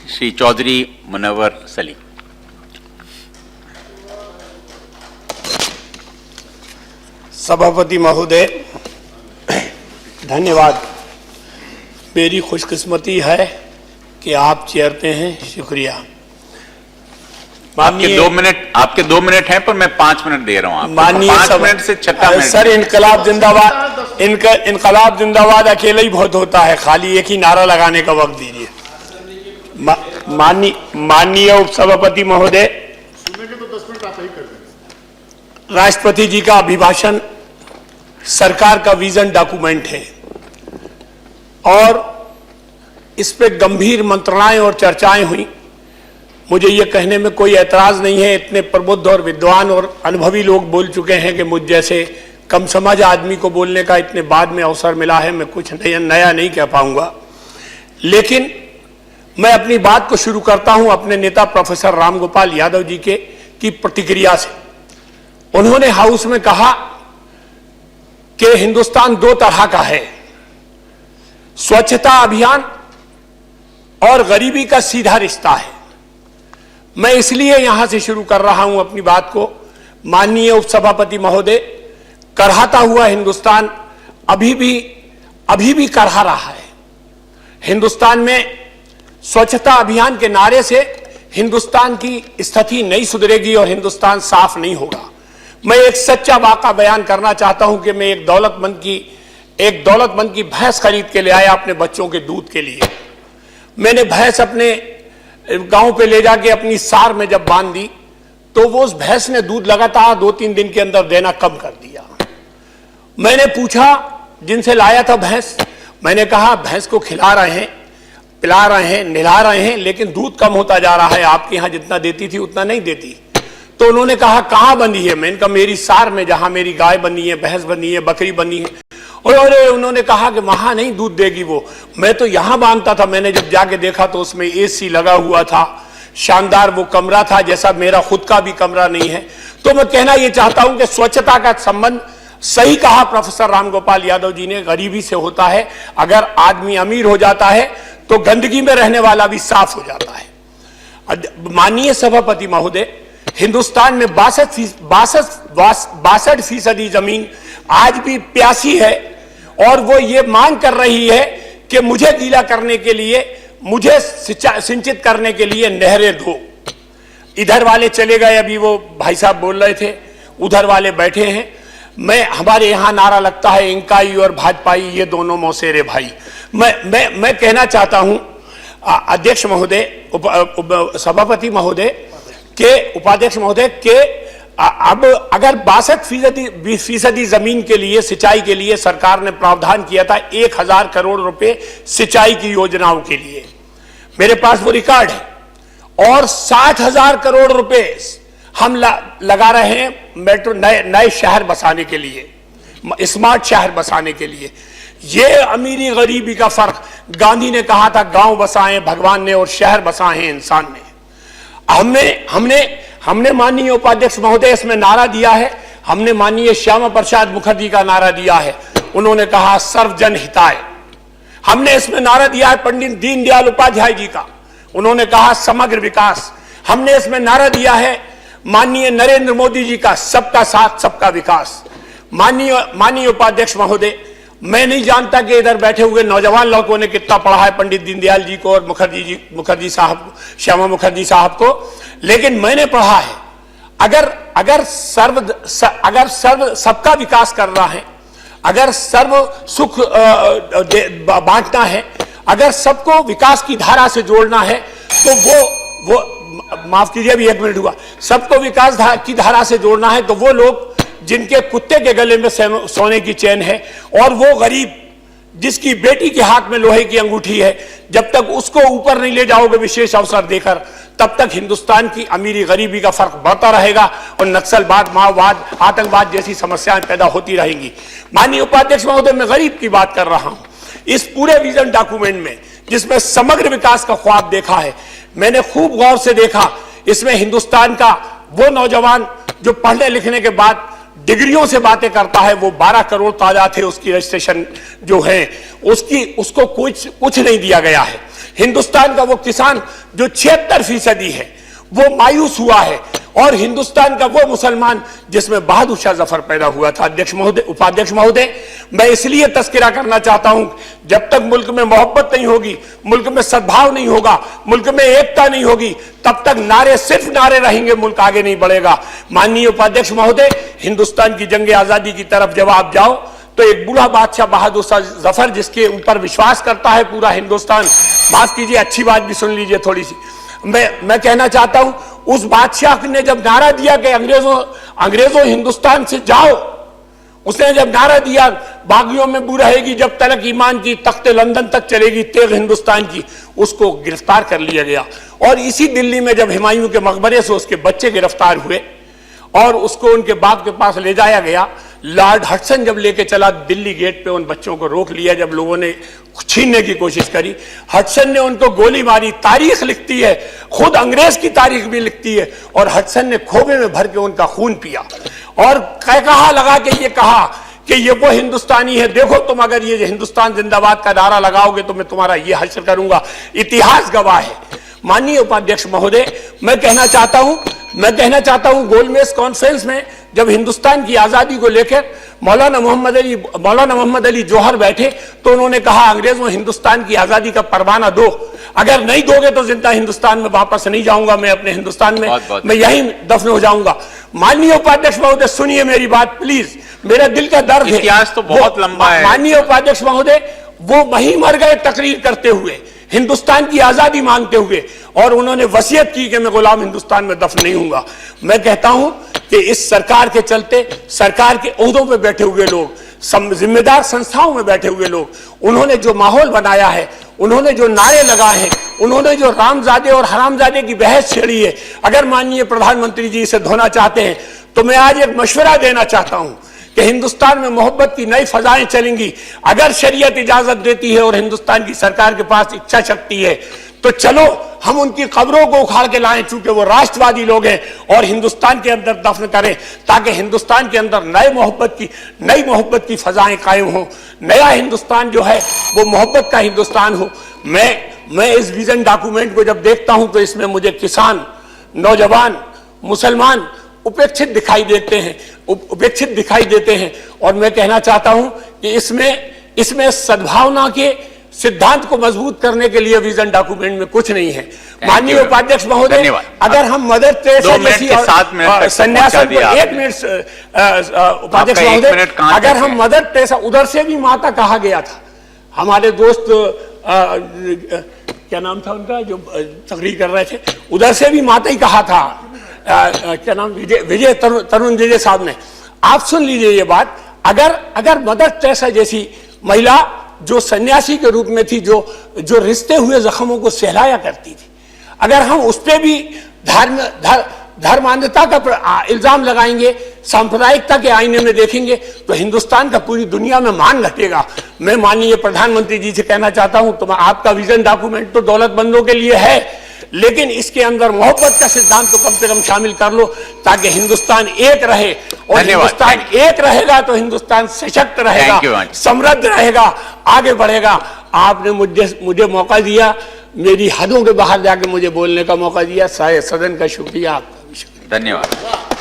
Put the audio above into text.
श्री चौधरी मुनव्वर सलीम। सभापति महोदय, धन्यवाद। मेरी खुशकिस्मती है कि आप चेयर पे हैं, शुक्रिया। आपके 2 मिनट हैं, पर मैं 5 मिनट दे रहा हूं आपको। माननीय 5 मिनट से 6 मिनट। सर, इनकलाब जिंदाबाद, इनकलाब जिंदाबाद अकेले ही बहुत होता है, खाली एक ही नारा लगाने का वक्त दीजिए। माननीय उपसभापति महोदय, राष्ट्रपति जी का अभिभाषण सरकार का विजन डॉक्यूमेंट है और इस पे गंभीर मंत्रणाएं और चर्चाएं हुई। मुझे ये कहने में कोई ऐतराज नहीं है, इतने प्रबुद्ध और विद्वान और अनुभवी लोग बोल चुके हैं कि मुझ जैसे कम समझ आदमी को बोलने का इतने बाद में अवसर मिला है, मैं कुछ नया नहीं कह पाऊंगा। लेकिन मैं अपनी बात को शुरू करता हूं अपने नेता प्रोफेसर रामगोपाल यादव जी की प्रतिक्रिया से। उन्होंने हाउस में कहा कि हिंदुस्तान 2 तरह का है, स्वच्छता अभियान और गरीबी का सीधा रिश्ता है। मैं इसलिए यहां से शुरू कर रहा हूं अपनी बात को। माननीय उपसभापति महोदय, करहाता हुआ हिंदुस्तान अभी भी करहा रहा है। हिंदुस्तान में स्वच्छता अभियान के नारे से हिंदुस्तान की स्थिति नहीं सुधरेगी और हिंदुस्तान साफ नहीं होगा। मैं एक सच्चा वाक़ा बयान करना चाहता हूं कि मैं एक दौलतमंद की भैंस खरीद के ले आया अपने बच्चों के दूध के लिए। मैंने भैंस अपने गांव पे ले जाके अपनी सार में जब बांध दी तो वो उस भैंस ने दूध लगातार 2-3 दिन के अंदर देना कम कर दिया। मैंने पूछा जिनसे लाया था भैंस, मैंने कहा भैंस को खिला रहे हैं, पिला रहे हैं, नहला रहे हैं, लेकिन दूध कम होता जा रहा है, आपके यहां जितना देती थी उतना नहीं देती। तो उन्होंने कहा कहां बंधी है? मैंने कहा मेरी सार में, जहां मेरी गाय बंधी है, भैंस बंधी है, बकरी बंधी है। और उन्होंने कहा कि वहां नहीं दूध देगी वो। मैं तो यहां बांधता था। मैंने जब जाके देखा तो उसमें एसी लगा हुआ था, शानदार वो कमरा था जैसा मेरा खुद का भी कमरा नहीं है। तो मैं कहना यह चाहता हूं कि स्वच्छता का संबंध, सही कहा प्रोफेसर रामगोपाल यादव जी ने, गरीबी से होता है। अगर आदमी अमीर हो जाता है तो गंदगी में रहने वाला भी साफ हो जाता है। माननीय सभापति महोदय, हिंदुस्तान में 62% जमीन आज भी प्यासी है और वो ये मांग कर रही है कि मुझे गीला करने के लिए, मुझे सिंचित करने के लिए नहरें दो। इधर वाले चले गए, अभी वो भाई साहब बोल रहे थे, उधर वाले बैठे हैं। हमारे यहां नारा लगता है इंकाई और भाजपाई, ये दोनों मौसेरे भाई। मैं कहना चाहता हूं अध्यक्ष महोदय, सभापति महोदय के, उपाध्यक्ष महोदय के, अब अगर 62% जमीन के लिए, सिंचाई के लिए सरकार ने प्रावधान किया था 1000 करोड़ रुपए सिंचाई की योजनाओं के लिए, मेरे पास वो रिकॉर्ड है, और 60,000 करोड़ रुपए हम लगा रहे हैं मेट्रो, नए शहर बसाने के लिए, स्मार्ट शहर बसाने के लिए। ये अमीरी गरीबी का फर्क, गांधी ने कहा था गांव बसाएं भगवान ने और शहर बसाएं इंसान ने। हमने माननीय उपाध्यक्ष महोदय इसमें नारा दिया है, हमने माननीय श्यामा प्रसाद मुखर्जी का नारा दिया है, उन्होंने कहा सर्वजन हिताय। हमने इसमें नारा दिया है पंडित दीनदयाल उपाध्याय जी का, उन्होंने कहा समग्र विकास। हमने इसमें नारा दिया है माननीय नरेंद्र मोदी जी का, सबका साथ सबका विकास। माननीय उपाध्यक्ष महोदय, मैं नहीं जानता कि इधर बैठे हुए नौजवान लोगों ने कितना पढ़ा है पंडित दीनदयाल जी को और मुखर्जी साहब, श्यामा मुखर्जी साहब को, लेकिन मैंने पढ़ा है अगर सबका विकास करना है, अगर सर्व सुख बांटना है, अगर सबको विकास की धारा से जोड़ना है, तो वो माफ कीजिए अभी 1 मिनट हुआ, सबको विकास की धारा से जोड़ना है तो वो लोग जिनके कुत्ते के गले में सोने की चैन है और वो गरीब जिसकी बेटी के हाथ में लोहे की अंगूठी है, जब तक उसको ऊपर नहीं ले जाओगे विशेष अवसर देकर, तब तक हिंदुस्तान की अमीरी गरीबी का फर्क बढ़ता रहेगा और नक्सलवाद, माओवाद, आतंकवाद जैसी समस्याएं पैदा होती रहेंगी। माननीय उपाध्यक्ष महोदय, मैं गरीब की बात कर रहा हूं। इस पूरे विजन डॉक्यूमेंट में जिसमें समग्र विकास का ख्वाब देखा है, मैंने खूब गौर से देखा, इसमें हिंदुस्तान का वो नौजवान जो पढ़ने लिखने के बाद डिग्रियों से बातें करता है, वो 12 करोड़ ताजा थे, उसकी रजिस्ट्रेशन जो है उसको कुछ नहीं दिया गया है। हिंदुस्तान का वो किसान जो 76% है वो मायूस हुआ है, और हिंदुस्तान का वो मुसलमान जिसमें बहादुर शाह जफर पैदा हुआ था। अध्यक्ष महोदय, उपाध्यक्ष महोदय, मैं इसलिए तस्करा करना चाहता हूं, जब तक मुल्क में मोहब्बत नहीं होगी, मुल्क में सद्भाव नहीं होगा, मुल्क में एकता नहीं होगी, तब तक नारे सिर्फ नारे रहेंगे, मुल्क आगे नहीं बढ़ेगा। माननीय उपाध्यक्ष महोदय, हिंदुस्तान की जंग आजादी की तरफ जब आप जाओ तो एक बूढ़ा बादशाह बहादुर शाह जफर, जिसके ऊपर विश्वास करता है पूरा हिंदुस्तान, माफ कीजिए अच्छी बात भी सुन लीजिए थोड़ी सी, मैं कहना चाहता हूं, उस बादशाह ने जब नारा दिया कि अंग्रेजों हिंदुस्तान से जाओ, उसने जब नारा दिया बागियों में बू रहेगी जब तलक ईमान की, तख्ते लंदन तक चलेगी तेग हिंदुस्तान की, उसको गिरफ्तार कर लिया गया। और इसी दिल्ली में जब हुमायूं के मकबरे से उसके बच्चे गिरफ्तार हुए और उसको उनके बाप के पास ले जाया गया, लॉर्ड हडसन जब लेके चला दिल्ली गेट पे, उन बच्चों को रोक लिया, जब लोगों ने छीनने की कोशिश करी, हडसन ने उनको गोली मारी। तारीख लिखती है, खुद अंग्रेज की तारीख भी लिखती है, और हडसन ने खोबे में भर के उनका खून पिया और कहा लगा के ये कहा कि ये वो हिंदुस्तानी है, देखो तुम अगर ये हिंदुस्तान जिंदाबाद का नारा लगाओगे तो मैं तुम्हारा ये हश्र करूंगा। इतिहास गवाह है। माननीय उपाध्यक्ष महोदय, मैं कहना चाहता हूं गोलमेज कॉन्फ्रेंस में जब हिंदुस्तान की आजादी को लेकर मौलाना मोहम्मद अली जौहर बैठे तो उन्होंने कहा अंग्रेजों हिंदुस्तान की आजादी का परवाना दो, अगर नहीं दोगे तो जिंदा हिंदुस्तान में वापस नहीं जाऊंगा, मैं अपने हिंदुस्तान में मैं यहीं दफन हो जाऊंगा। माननीय उपाध्यक्ष महोदय सुनिए मेरी बात प्लीज, मेरा दिल का दर्द है। इतिहास तो बहुत लंबा है। माननीय उपाध्यक्ष महोदय, वो वहीं मर गए तकरीर करते हुए, हिंदुस्तान की आजादी मांगते हुए, और उन्होंने वसीयत की कि मैं गुलाम हिंदुस्तान में दफन नहीं हूंगा। मैं कहता हूं कि इस सरकार के चलते, सरकार के ओहदों पे बैठे हुए लोग, जिम्मेदार संस्थाओं में बैठे हुए लोग, उन्होंने जो माहौल बनाया है, उन्होंने जो नारे लगाए हैं, उन्होंने जो रामजादे और हरामजादे की बहस छेड़ी है, अगर माननीय प्रधानमंत्री जी इसे धोना चाहते हैं तो मैं आज एक मशवरा देना चाहता हूं कि हिंदुस्तान में मोहब्बत की नई फजाएं चलेंगी। अगर शरीयत इजाजत देती है और हिंदुस्तान की सरकार के पास इच्छा शक्ति है तो चलो हम उनकी कब्रों को उखाड़ के लाएं, चूंकि वो राष्ट्रवादी लोग हैं, और हिंदुस्तान के अंदर दफन करें, ताकि हिंदुस्तान के अंदर नई मोहब्बत की फजाएं कायम हो, नया हिंदुस्तान जो है वो मोहब्बत का हिंदुस्तान हो। मैं इस विजन डॉक्यूमेंट को जब देखता हूं तो इसमें मुझे किसान, नौजवान, मुसलमान उपेक्षित दिखाई देते हैं, और मैं कहना चाहता हूं कि इसमें सद्भावना के सिद्धांत को मजबूत करने के लिए विजन डॉक्यूमेंट में कुछ नहीं है। माननीय उपाध्यक्ष महोदय, अगर हम मदर टेरेसा जैसी सन्यासी, एक मिनट उपाध्यक्ष महोदय, अगर हम मदर टेरेसा, उधर से भी माता कहा गया था, हमारे दोस्त क्या नाम था उनका जो तकरीर कर रहे थे, उधर से भी माता ही कहा था, क्या नाम, विजय तरुण विजय साहब ने। आप सुन लीजिए ये बात, अगर मदर टेरेसा जैसी महिला जो सन्यासी के रूप में थी, जो रिश्ते हुए जख्मों को सहलाया करती थी, अगर हम उस पर भी धर्मांधता का इल्जाम लगाएंगे, सांप्रदायिकता के आईने में देखेंगे, तो हिंदुस्तान का पूरी दुनिया में मान घटेगा। मैं माननीय प्रधानमंत्री जी से कहना चाहता हूं, तो आपका विजन डॉक्यूमेंट तो दौलतमंदों के लिए है, लेकिन इसके अंदर मोहब्बत का सिद्धांत तो कम से कम शामिल कर लो, ताकि हिंदुस्तान एक रहे, और हिंदुस्तान एक रहेगा तो हिंदुस्तान सशक्त रहेगा, समृद्ध रहेगा, आगे बढ़ेगा। आपने मुझे मौका दिया, मेरी हदों के बाहर जाके मुझे बोलने का मौका दिया, सदन का शुक्रिया, आपका भी शुक्रिया। धन्यवाद।